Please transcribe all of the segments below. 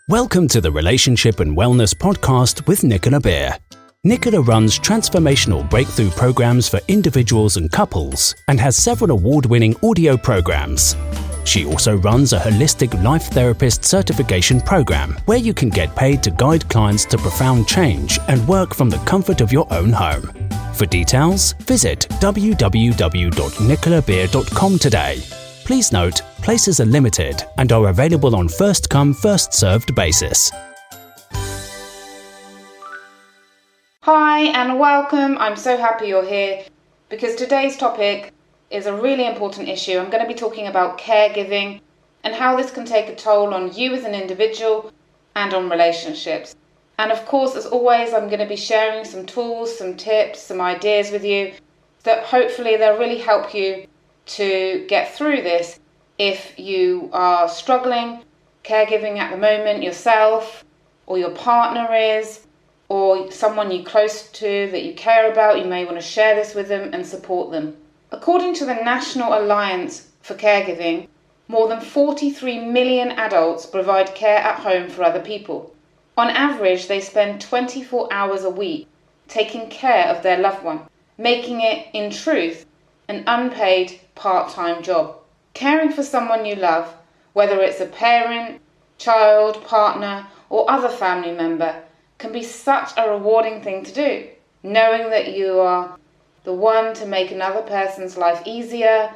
Welcome to the Relationship and Wellness Podcast with Nicola Beer. Nicola runs transformational breakthrough programs for individuals and couples and has several award-winning audio programs. She also runs a holistic life therapist certification program where you can get paid to guide clients to profound change and work from the comfort of your own home. For details, visit www.nicolabeer.com today. Please note, places are limited and are available on first-come, first-served basis. Hi and welcome. I'm so happy you're here because today's topic is a really important issue. I'm going to be talking about caregiving and how this can take a toll on you as an individual and on relationships. And of course, as always, I'm going to be sharing some tools, some tips, some ideas with you that hopefully they'll really help you to get through this if you are struggling caregiving at the moment yourself, or your partner is, or someone you're close to that you care about. You may want to share this with them and support them. According to the National Alliance for Caregiving, more than 43 million adults provide care at home for other people. On average, they spend 24 hours a week taking care of their loved one, making it, in truth, an unpaid part-time job. Caring for someone you love, whether it's a parent, child, partner, or other family member, can be such a rewarding thing to do. Knowing that you are the one to make another person's life easier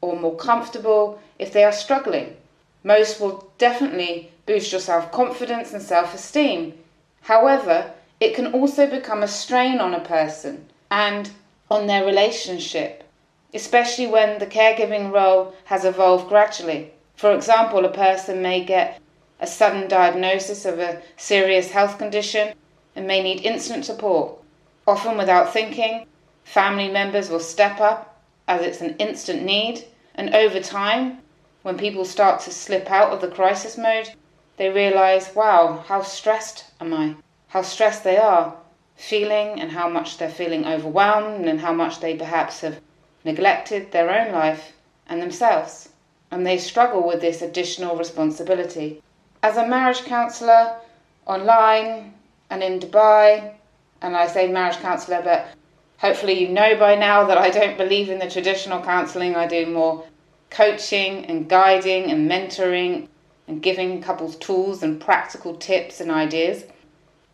or more comfortable if they are struggling. Most will definitely boost your self-confidence and self-esteem. However, it can also become a strain on a person and on their relationship, especially when the caregiving role has evolved gradually. For example, a person may get a sudden diagnosis of a serious health condition and may need instant support. Often without thinking, family members will step up as it's an instant need, and over time, when people start to slip out of the crisis mode, they realise, wow, how stressed am I? How stressed they are feeling, and how much they're feeling overwhelmed, and how much they perhaps have neglected their own life and themselves, and they struggle with this additional responsibility. As a marriage counsellor online and in Dubai, and I say marriage counsellor, but hopefully you know by now that I don't believe in the traditional counselling. I do more coaching and guiding and mentoring and giving couples tools and practical tips and ideas.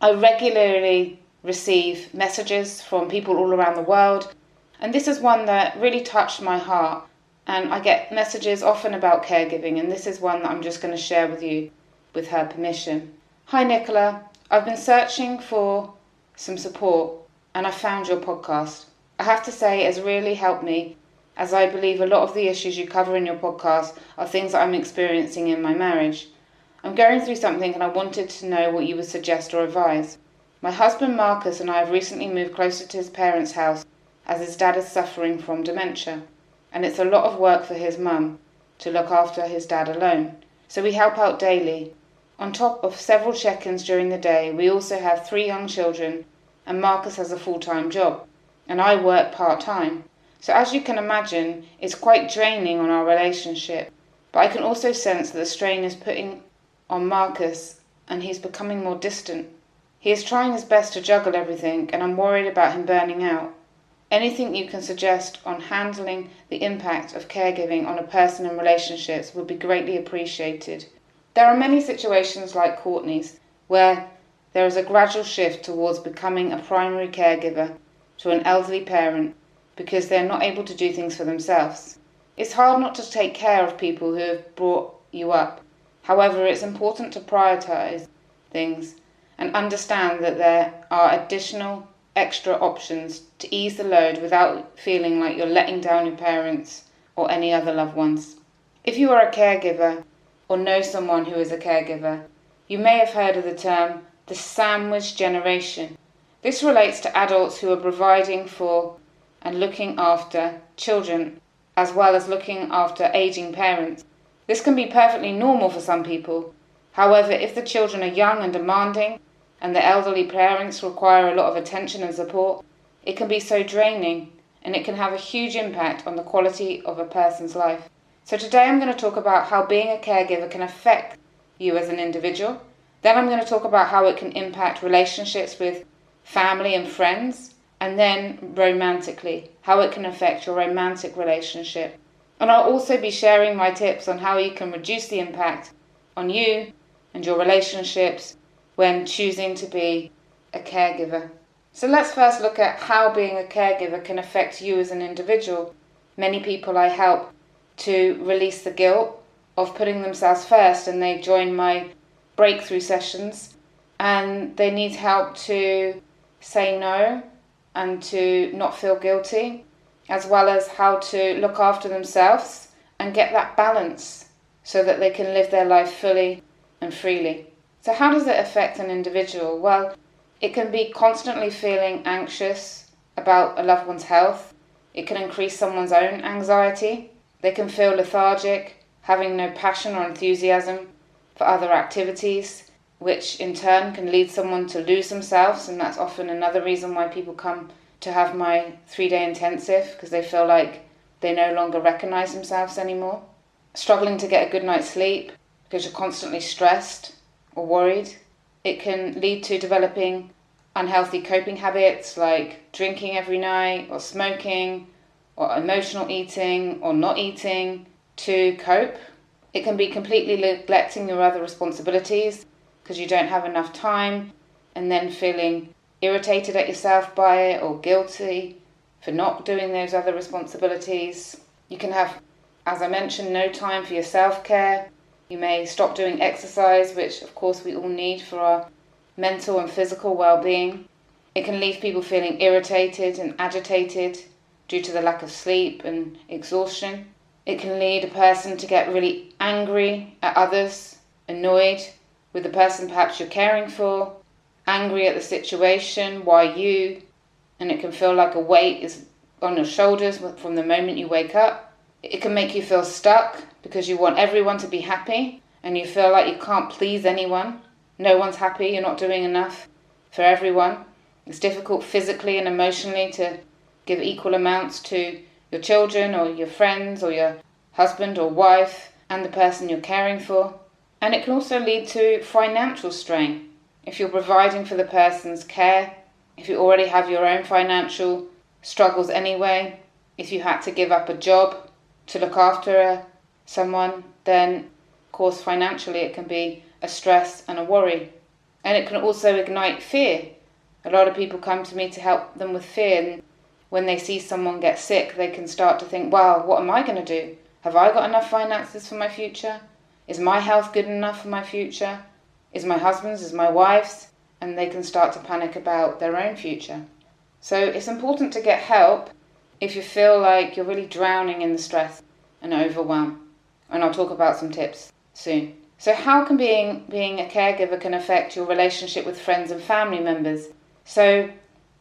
I regularly receive messages from people all around the world, and this is one that really touched my heart. And I get messages often about caregiving, and this is one that I'm just going to share with you with her permission. Hi Nicola, I've been searching for some support and I found your podcast. I have to say it has really helped me, as I believe a lot of the issues you cover in your podcast are things that I'm experiencing in my marriage. I'm going through something and I wanted to know what you would suggest or advise. My husband Marcus and I have recently moved closer to his parents' house as his dad is suffering from dementia, and it's a lot of work for his mum to look after his dad alone. So we help out daily. On top of several check-ins during the day, we also have 3 young children, and Marcus has a full-time job, and I work part-time. So as you can imagine, it's quite draining on our relationship. But I can also sense that the strain is putting on Marcus, and he's becoming more distant. He is trying his best to juggle everything, and I'm worried about him burning out. Anything you can suggest on handling the impact of caregiving on a person and relationships would be greatly appreciated. There are many situations like Courtney's where there is a gradual shift towards becoming a primary caregiver to an elderly parent because they're not able to do things for themselves. It's hard not to take care of people who have brought you up. However, it's important to prioritise things and understand that there are additional extra options to ease the load without feeling like you're letting down your parents or any other loved ones. If you are a caregiver or know someone who is a caregiver, you may have heard of the term the sandwich generation. This relates to adults who are providing for and looking after children as well as looking after aging parents. This can be perfectly normal for some people. However, if the children are young and demanding and the elderly parents require a lot of attention and support, it can be so draining, and it can have a huge impact on the quality of a person's life. So today I'm going to talk about how being a caregiver can affect you as an individual Then I'm going to talk about how it can impact relationships with family and friends, and then romantically, how it can affect your romantic relationship. And I'll also be sharing my tips on how you can reduce the impact on you and your relationships when choosing to be a caregiver. So let's first look at how being a caregiver can affect you as an individual. Many people I help to release the guilt of putting themselves first, and they join my breakthrough sessions, and they need help to say no and to not feel guilty, as well as how to look after themselves and get that balance so that they can live their life fully and freely. So how does it affect an individual? Well, it can be constantly feeling anxious about a loved one's health. It can increase someone's own anxiety. They can feel lethargic, having no passion or enthusiasm for other activities, which in turn can lead someone to lose themselves, and that's often another reason why people come to have my 3-day intensive, because they feel like they no longer recognize themselves anymore. Struggling to get a good night's sleep because you're constantly stressed or worried. It can lead to developing unhealthy coping habits like drinking every night or smoking or emotional eating or not eating to cope. It can be completely neglecting your other responsibilities because you don't have enough time, and then feeling irritated at yourself by it or guilty for not doing those other responsibilities. You can have, as I mentioned, no time for your self-care. You may stop doing exercise, which of course we all need for our mental and physical well-being. It can leave people feeling irritated and agitated due to the lack of sleep and exhaustion. It can lead a person to get really angry at others, annoyed with the person perhaps you're caring for, angry at the situation, why you, and it can feel like a weight is on your shoulders from the moment you wake up. It can make you feel stuck because you want everyone to be happy and you feel like you can't please anyone. No one's happy, you're not doing enough for everyone. It's difficult physically and emotionally to give equal amounts to your children or your friends or your husband or wife and the person you're caring for. And it can also lead to financial strain. If you're providing for the person's care, if you already have your own financial struggles anyway, if you had to give up a job to look after someone, then of course financially it can be a stress and a worry. And it can also ignite fear. A lot of people come to me to help them with fear, and when they see someone get sick, they can start to think, wow, what am I going to do? Have I got enough finances for my future? Is my health good enough for my future? Is my husband's? Is my wife's? And they can start to panic about their own future. So it's important to get help if you feel like you're really drowning in the stress and overwhelm. And I'll talk about some tips soon. So how can being a caregiver can affect your relationship with friends and family members? So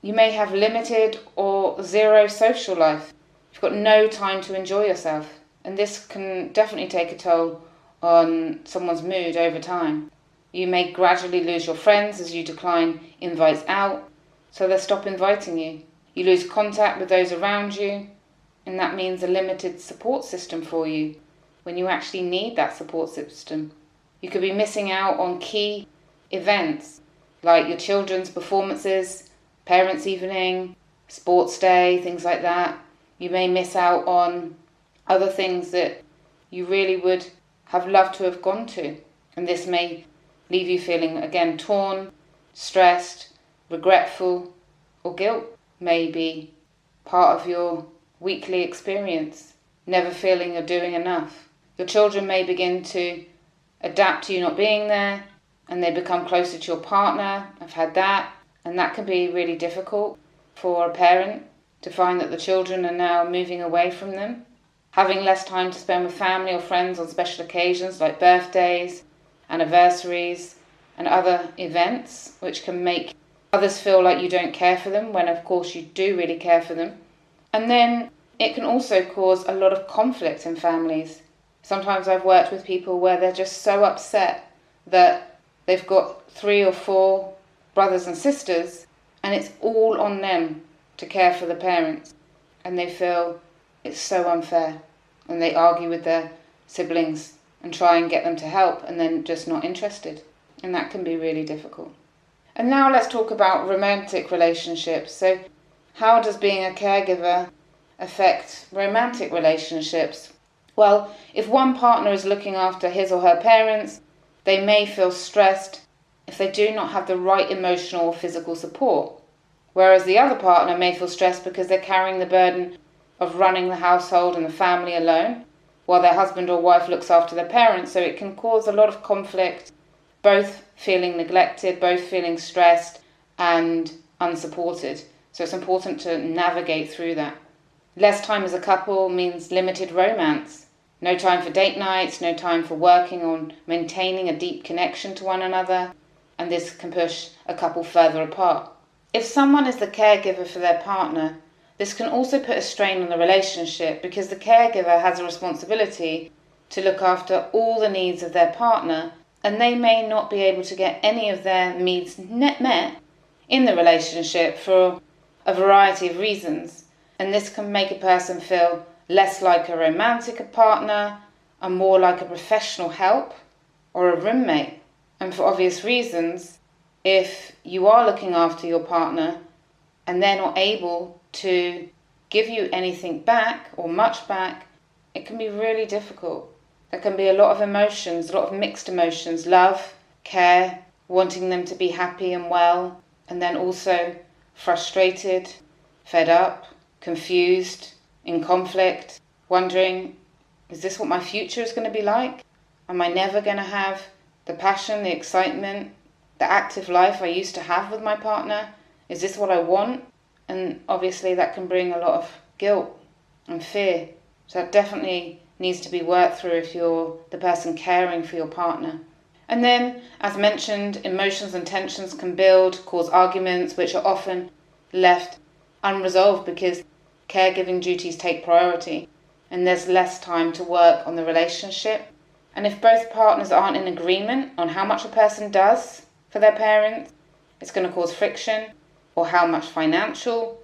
you may have limited or zero social life. You've got no time to enjoy yourself. And this can definitely take a toll on someone's mood over time. You may gradually lose your friends as you decline invites out, so they'll stop inviting you. You lose contact with those around you, and that means a limited support system for you when you actually need that support system. You could be missing out on key events like your children's performances, parents' evening, sports day, things like that. You may miss out on other things that you really would have loved to have gone to. And this may leave you feeling, again, torn, stressed, regretful, or guilt may be part of your weekly experience, never feeling you're doing enough. Your children may begin to adapt to you not being there, and they become closer to your partner. I've had that, and that can be really difficult for a parent to find that the children are now moving away from them. Having less time to spend with family or friends on special occasions like birthdays, anniversaries, and other events, which can make others feel like you don't care for them, when of course you do really care for them. And then it can also cause a lot of conflict in families. Sometimes I've worked with people where they're just so upset that they've got 3 or 4 brothers and sisters, and it's all on them to care for the parents, and they feel it's so unfair, and they argue with their siblings and try and get them to help, and then just not interested. and that can be really difficult. And now let's talk about romantic relationships. So how does being a caregiver affect romantic relationships? Well, if one partner is looking after his or her parents, they may feel stressed if they do not have the right emotional or physical support, whereas the other partner may feel stressed because they're carrying the burden of running the household and the family alone, while their husband or wife looks after their parents. So it can cause a lot of conflict, both feeling neglected, both feeling stressed and unsupported. So it's important to navigate through that. Less time as a couple means limited romance. No time for date nights, no time for working on maintaining a deep connection to one another, and this can push a couple further apart. If someone is the caregiver for their partner, this can also put a strain on the relationship because the caregiver has a responsibility to look after all the needs of their partner, and they may not be able to get any of their needs met in the relationship for a variety of reasons. And this can make a person feel less like a romantic partner and more like a professional help or a roommate. And for obvious reasons, if you are looking after your partner and they're not able to give you anything back or much back, it can be really difficult. There can be a lot of emotions, a lot of mixed emotions, love, care, wanting them to be happy and well, and then also frustrated, fed up, confused, in conflict, wondering, is this what my future is going to be like? Am I never going to have the passion, the excitement, the active life I used to have with my partner? Is this what I want? And obviously that can bring a lot of guilt and fear. So that definitely needs to be worked through if you're the person caring for your partner. And then, as mentioned, emotions and tensions can build, cause arguments, which are often left unresolved because caregiving duties take priority and there's less time to work on the relationship. And if both partners aren't in agreement on how much a person does for their parents, it's going to cause friction, or how much financial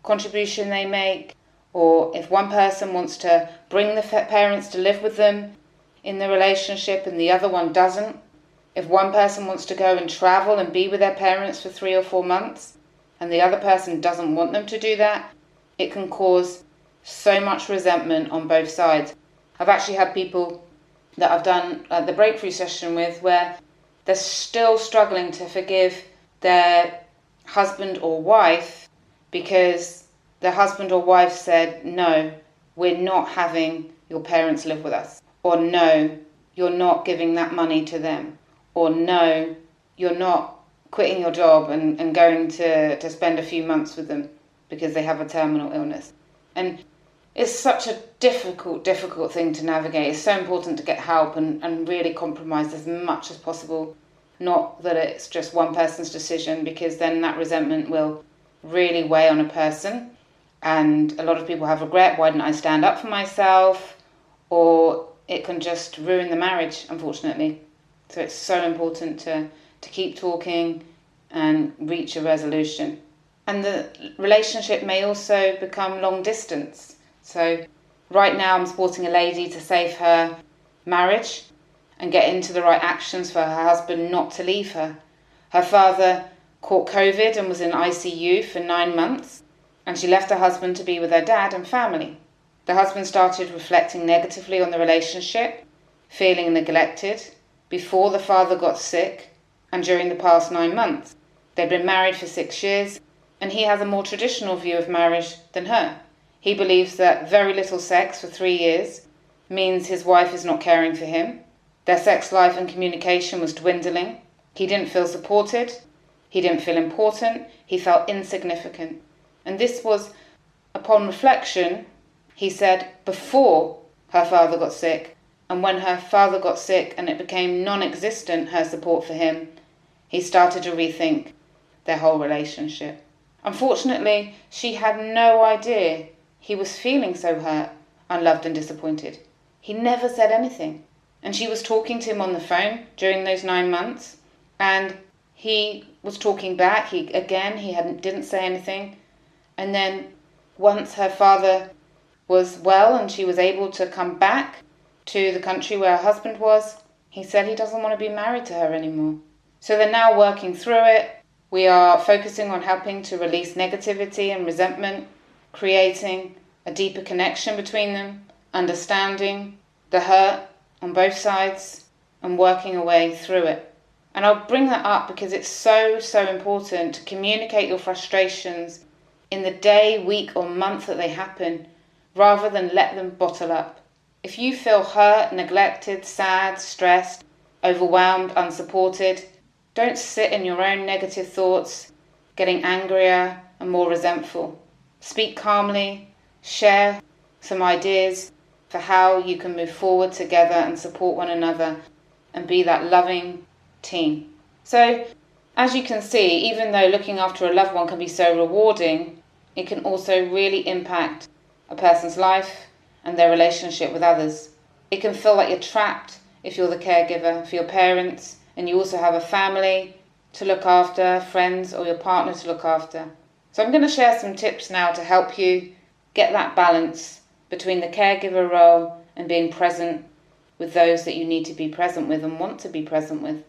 contribution they make, or if one person wants to bring the parents to live with them in the relationship and the other one doesn't. If one person wants to go and travel and be with their parents for 3 or 4 months and the other person doesn't want them to do that, it can cause so much resentment on both sides. I've actually had people that I've done the breakthrough session with where they're still struggling to forgive their husband or wife because the husband or wife said, no, we're not having your parents live with us, or no, you're not giving that money to them, or no, you're not quitting your job and going to spend a few months with them because they have a terminal illness. And it's such a difficult thing to navigate. It's so important to get help and really compromise as much as possible. Not that it's just one person's decision, because then that resentment will really weigh on a person. And a lot of people have regret. Why didn't I stand up for myself? Or it can just ruin the marriage, unfortunately. So it's so important to keep talking and reach a resolution. And the relationship may also become long distance. So right now I'm supporting a lady to save her marriage and get into the right actions for her husband not to leave her. Her father caught COVID and was in ICU for 9 months, and she left her husband to be with her dad and family. The husband started reflecting negatively on the relationship, feeling neglected, before the father got sick and during the past 9 months. They'd been married for 6 years, and he has a more traditional view of marriage than her. He believes that very little sex for 3 years means his wife is not caring for him. Their sex life and communication was dwindling. He didn't feel supported. He didn't feel important. He felt insignificant. And this was, upon reflection, he said, before her father got sick. And when her father got sick and it became non-existent, her support for him, he started to rethink their whole relationship. Unfortunately, she had no idea he was feeling so hurt, unloved and disappointed. He never said anything. And she was talking to him on the phone during those 9 months, and he was talking back. He didn't say anything. And then once her father was well and she was able to come back to the country where her husband was, he said he doesn't want to be married to her anymore. So they're now working through it. We are focusing on helping to release negativity and resentment, creating a deeper connection between them, understanding the hurt on both sides, and working a way through it. And I'll bring that up because it's so important to communicate your frustrations in the day, week, or month that they happen, rather than let them bottle up. If you feel hurt, neglected, sad, stressed, overwhelmed, unsupported, don't sit in your own negative thoughts, getting angrier and more resentful. Speak calmly, share some ideas for how you can move forward together and support one another and be that loving team. So, as you can see, even though looking after a loved one can be so rewarding, it can also really impact a person's life and their relationship with others. It can feel like you're trapped if you're the caregiver for your parents and you also have a family to look after, friends or your partner to look after. So I'm going to share some tips now to help you get that balance between the caregiver role and being present with those that you need to be present with and want to be present with.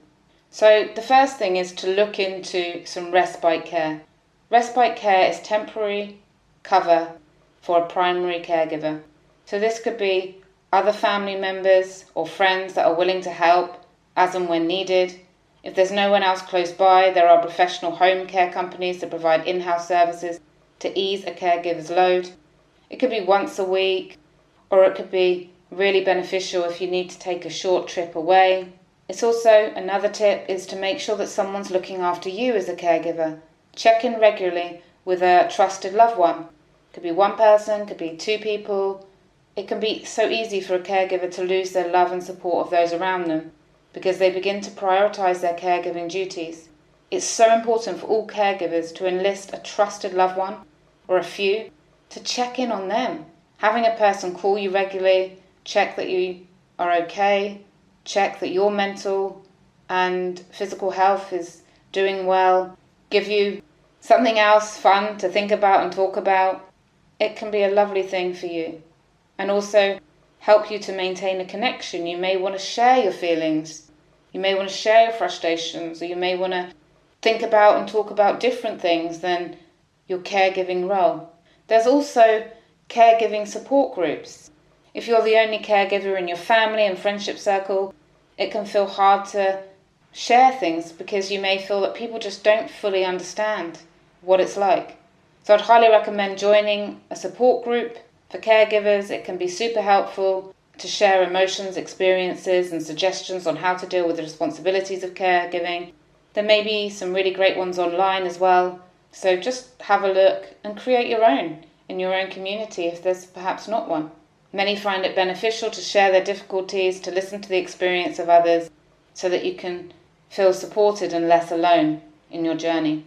So the first thing is to look into some respite care. Respite care is temporary cover for a primary caregiver. So this could be other family members or friends that are willing to help as and when needed. If there's no one else close by, there are professional home care companies that provide in-house services to ease a caregiver's load. It could be once a week, or it could be really beneficial if you need to take a short trip away. It's also, another tip is to make sure that someone's looking after you as a caregiver. Check in regularly with a trusted loved one. It could be one person, could be two people. It can be so easy for a caregiver to lose their love and support of those around them because they begin to prioritise their caregiving duties. It's so important for all caregivers to enlist a trusted loved one, or a few, to check in on them. Having a person call you regularly, check that you are okay, check that your mental and physical health is doing well, give you something else fun to think about and talk about. It can be a lovely thing for you. And also help you to maintain a connection. You may want to share your feelings. You may want to share your frustrations, or you may want to think about and talk about different things than your caregiving role. There's also caregiving support groups. If you're the only caregiver in your family and friendship circle, it can feel hard to share things because you may feel that people just don't fully understand what it's like. So I'd highly recommend joining a support group for caregivers. It can be super helpful to share emotions, experiences and suggestions on how to deal with the responsibilities of caregiving. There may be some really great ones online as well. So just have a look and create your own in your own community if there's perhaps not one. Many find it beneficial to share their difficulties, to listen to the experience of others so that you can feel supported and less alone in your journey.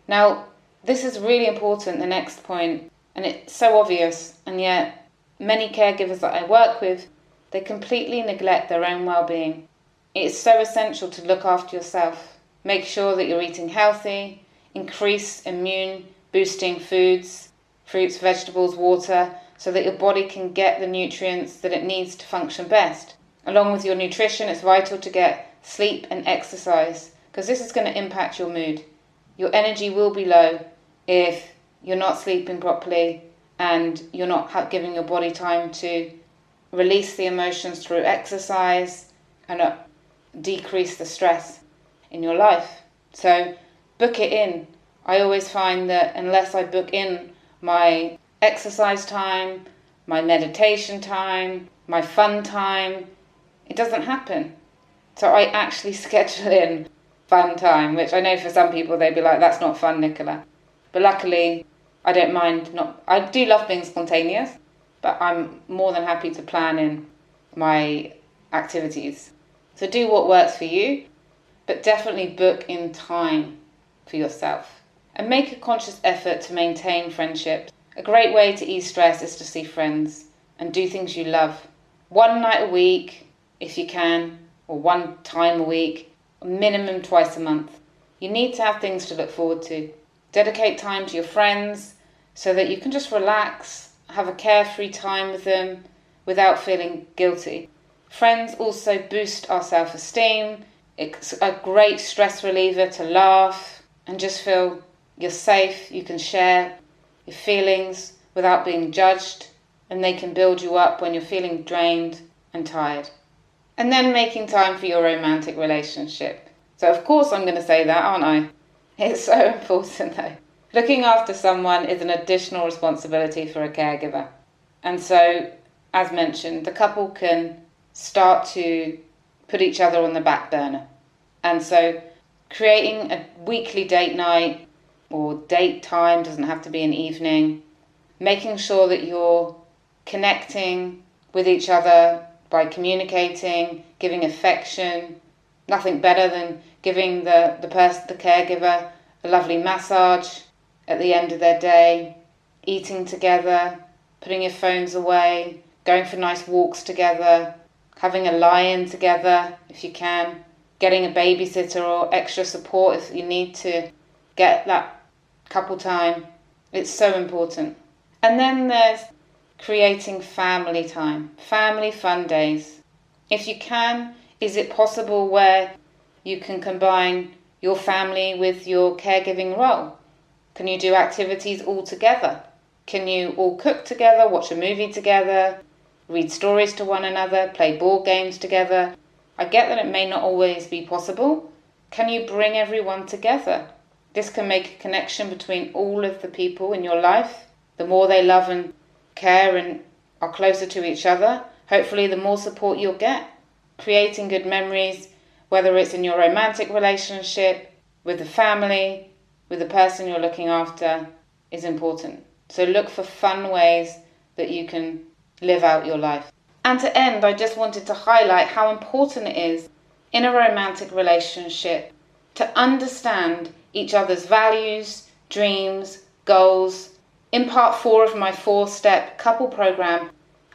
Now, this is really important, the next point, and it's so obvious, and yet many caregivers that I work with, they completely neglect their own well-being. It is so essential to look after yourself. Make sure that you're eating healthy, increase immune-boosting foods, fruits, vegetables, water, so that your body can get the nutrients that it needs to function best. Along with your nutrition, it's vital to get sleep and exercise, because this is going to impact your mood. Your energy will be low if you're not sleeping properly and you're not giving your body time to release the emotions through exercise and decrease the stress in your life. So book it in. I always find that unless I book in my exercise time, my meditation time, my fun time, it doesn't happen. So I actually schedule in fun time, which I know for some people they'd be like, that's not fun, Nicola. But luckily, I don't mind. I do love being spontaneous, but I'm more than happy to plan in my activities. So do what works for you, but definitely book in time for yourself. And make a conscious effort to maintain friendships. A great way to ease stress is to see friends and do things you love. One night a week, if you can, or one time a week, minimum twice a month. You need to have things to look forward to. Dedicate time to your friends so that you can just relax, have a carefree time with them without feeling guilty. Friends also boost our self-esteem. It's a great stress reliever to laugh and just feel you're safe. You can share your feelings without being judged, and they can build you up when you're feeling drained and tired. And then making time for your romantic relationship. So of course I'm going to say that, aren't I? It's so important though. Looking after someone is an additional responsibility for a caregiver. And so, as mentioned, the couple can start to put each other on the back burner. And so creating a weekly date night or date time, doesn't have to be an evening, making sure that you're connecting with each other by communicating, giving affection. Nothing better than giving the caregiver a lovely massage at the end of their day, eating together, putting your phones away, going for nice walks together, having a lie-in together if you can, getting a babysitter or extra support if you need to get that couple time. It's so important. And then there's creating family time, family fun days. If you can, is it possible where you can combine your family with your caregiving role? Can you do activities all together? Can you all cook together, watch a movie together, read stories to one another, play board games together? I get that it may not always be possible. Can you bring everyone together? This can make a connection between all of the people in your life. The more they love and care and are closer to each other, hopefully the more support you'll get. Creating good memories, whether it's in your romantic relationship, with the family, with the person you're looking after, is important. So look for fun ways that you can live out your life. And to end, I just wanted to highlight how important it is in a romantic relationship to understand each other's values, dreams, goals. In part 4 of my 4-step couple program,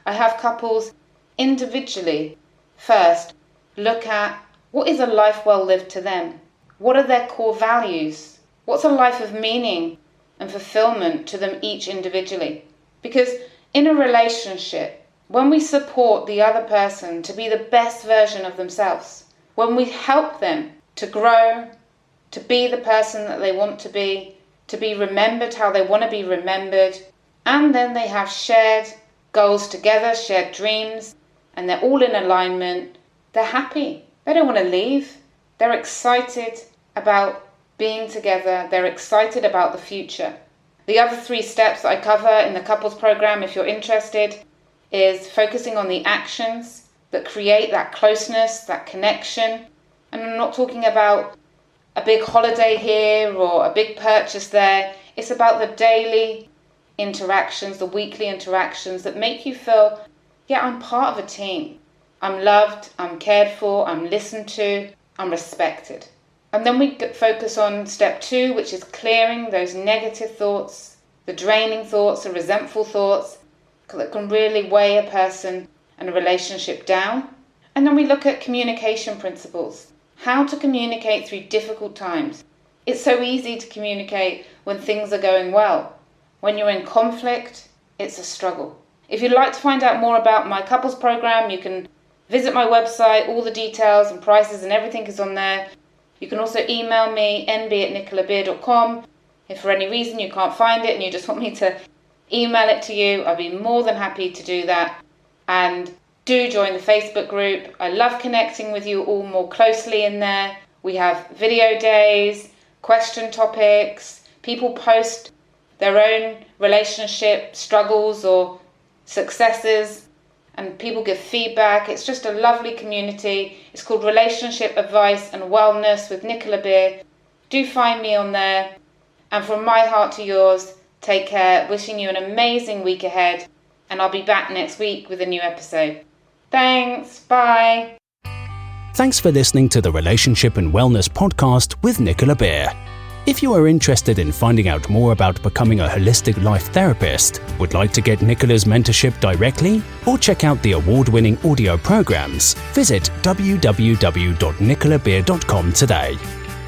I have couples individually first look at what is a life well lived to them. What are their core values? What's a life of meaning and fulfillment to them each individually? Because in a relationship, when we support the other person to be the best version of themselves, when we help them to grow, to be the person that they want to be remembered how they want to be remembered, and then they have shared goals together, shared dreams, and they're all in alignment, they're happy. They don't want to leave. They're excited about being together. They're excited about the future. The other 3 steps that I cover in the couples program, if you're interested, is focusing on the actions that create that closeness, that connection. And I'm not talking about a big holiday here or a big purchase there. It's about the daily interactions, the weekly interactions that make you feel, yeah, I'm part of a team. I'm loved, I'm cared for, I'm listened to, I'm respected. And then we focus on step 2, which is clearing those negative thoughts, the draining thoughts, the resentful thoughts that can really weigh a person and a relationship down. And then we look at communication principles, how to communicate through difficult times. It's so easy to communicate when things are going well. When you're in conflict, it's a struggle. If you'd like to find out more about my couples program, you can visit my website. All the details and prices and everything is on there. You can also email me, nb@nicolabeer.com. If for any reason you can't find it and you just want me to email it to you, I'll be more than happy to do that. And do join the Facebook group. I love connecting with you all more closely in there. We have video days, question topics, people post their own relationship struggles or successes, and people give feedback. It's just a lovely community. It's called Relationship Advice and Wellness with Nicola Beer. Do find me on there. And from my heart to yours, take care. Wishing you an amazing week ahead. And I'll be back next week with a new episode. Thanks. Bye. Thanks for listening to the Relationship and Wellness podcast with Nicola Beer. If you are interested in finding out more about becoming a holistic life therapist, would like to get Nicola's mentorship directly, or check out the award-winning audio programs, visit www.nicolabeer.com today.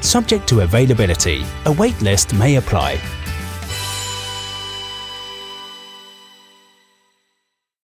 Subject to availability, a waitlist may apply.